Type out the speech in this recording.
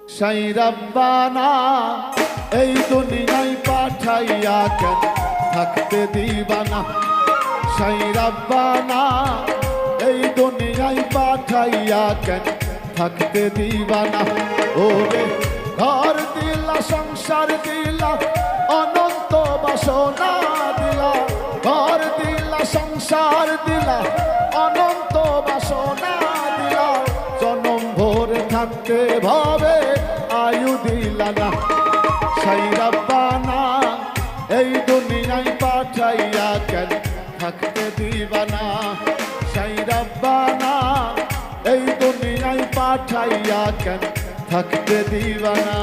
সাই রব্বানা এই দুনিয়ায় পাঠাইয়া কেন থাকতে দিবানা। সাই রব্বানা এই দুনিয়ায় পাঠাইয়া কেন থাকতে দিবানা। ওরে ঘর দিলা সংসার দিলা অনন্ত বাসনা দিলা, ঘর দিলা সংসার দিলা অনন্ত বাসনা দিলা, জনম ভরে থাকতে ভাবে আয়ু দিলা না। সাই রব্বানা এই দুনিয়ায় পাঠাইয়া কেন থাকতে দিবানা। সাই রব্বানা এই দুনিয়ায় পাঠাইয়া কেন থাকতে দিবানা।